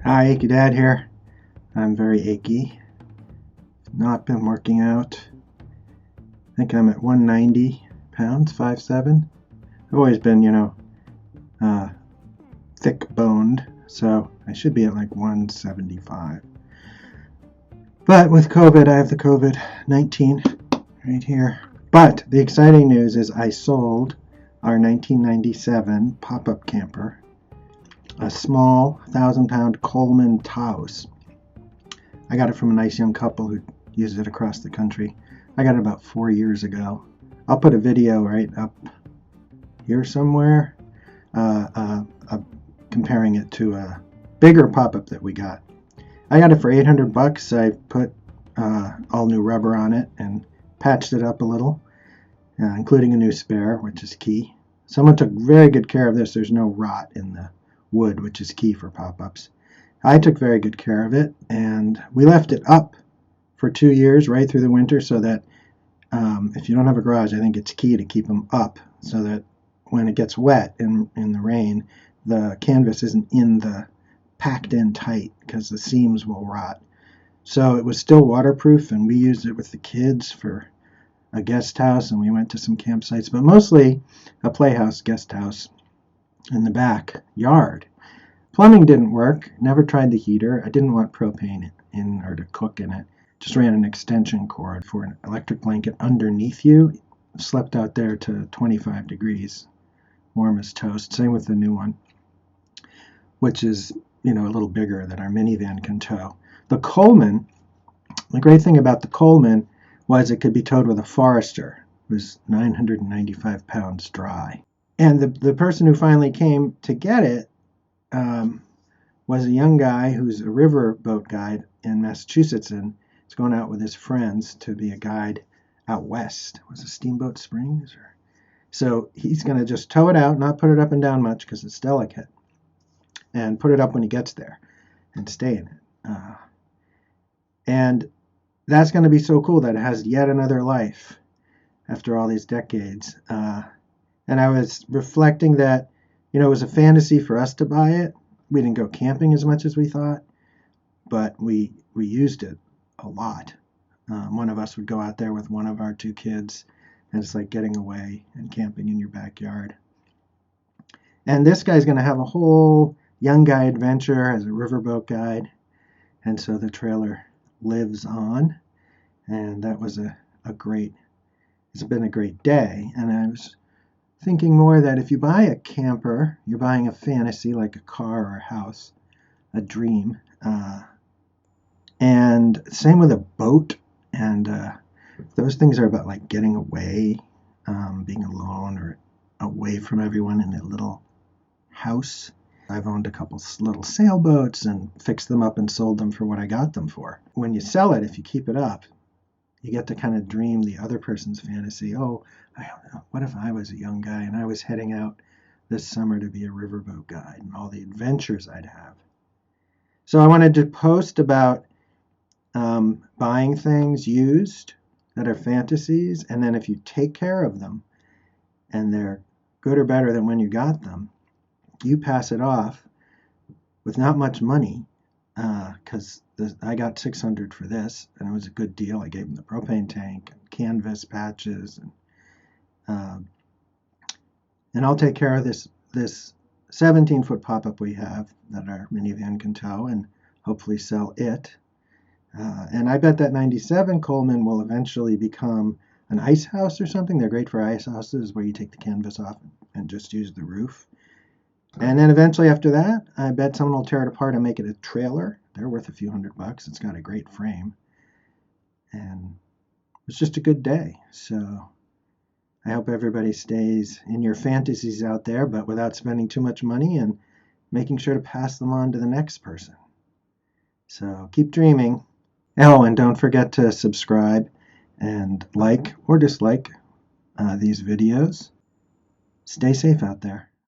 Hi, Achy Dad here. I'm very achy. Not been working out. I think I'm at 190 pounds, 5'7". I've always been, uh, thick boned, so I should be at like 175. But with COVID, I have the COVID-19 right here. But the exciting news is I sold our 1997 pop-up camper, a small 1,000-pound Coleman Toas. I got it from a nice young couple who used it across the country. I got it about 4 years ago. I'll put a video right up here somewhere comparing it to a bigger pop-up that we got. I got it for $800. I put all new rubber on it and patched it up a little, including a new spare, which is key. Someone took very good care of this. There's no rot in the wood, which is key for pop-ups. I took very good care of it, and we left it up for 2 years right through the winter so that if you don't have a garage, I think it's key to keep them up so that when it gets wet in the rain, the canvas isn't packed in tight because the seams will rot. So it was still waterproof, and we used it with the kids for a guest house, and we went to some campsites, but mostly a playhouse guest house in the backyard. Plumbing didn't work. Never tried the heater. I didn't want propane in or to cook in it. Just ran an extension cord for an electric blanket underneath you. Slept out there to 25 degrees, warm as toast. Same with the new one, which is, a little bigger than our minivan can tow. The Coleman, the great thing about the Coleman was it could be towed with a Forester. It was 995 pounds dry. And the person who finally came to get it was a young guy who's a riverboat guide in Massachusetts, and he's going out with his friends to be a guide out west. Was it Steamboat Springs? So he's going to just tow it out, not put it up and down much because it's delicate, and put it up when he gets there and stay in it. And that's going to be so cool that it has yet another life after all these decades. And I was reflecting that, it was a fantasy for us to buy it. We didn't go camping as much as we thought, but we used it a lot. One of us would go out there with one of our 2 kids, and it's like getting away and camping in your backyard. And this guy's going to have a whole young guy adventure as a riverboat guide, and so the trailer lives on, and that was it's been a great day. And I was thinking more that if you buy a camper, you're buying a fantasy like a car or a house, a dream. And same with a boat. And those things are about like getting away, being alone or away from everyone in a little house. I've owned a couple little sailboats and fixed them up and sold them for what I got them for. When you sell it, if you keep it up, you get to kind of dream the other person's fantasy. Oh, I don't know, what if I was a young guy and I was heading out this summer to be a riverboat guide and all the adventures I'd have. So I wanted to post about buying things used that are fantasies, and then if you take care of them and they're good or better than when you got them, you pass it off with not much money, because I got $600 for this, and it was a good deal. I gave them the propane tank and canvas patches, and I'll take care of this 17-foot pop-up we have that our minivan can tow, and hopefully sell it. And I bet that 97 Coleman will eventually become an ice house or something. They're great for ice houses where you take the canvas off and just use the roof. And then eventually after that, I bet someone will tear it apart and make it a trailer. They're worth a few $100. It's got a great frame. And it's just a good day. So I hope everybody stays in your fantasies out there, but without spending too much money and making sure to pass them on to the next person. So keep dreaming. Oh, and don't forget to subscribe and like or dislike these videos. Stay safe out there.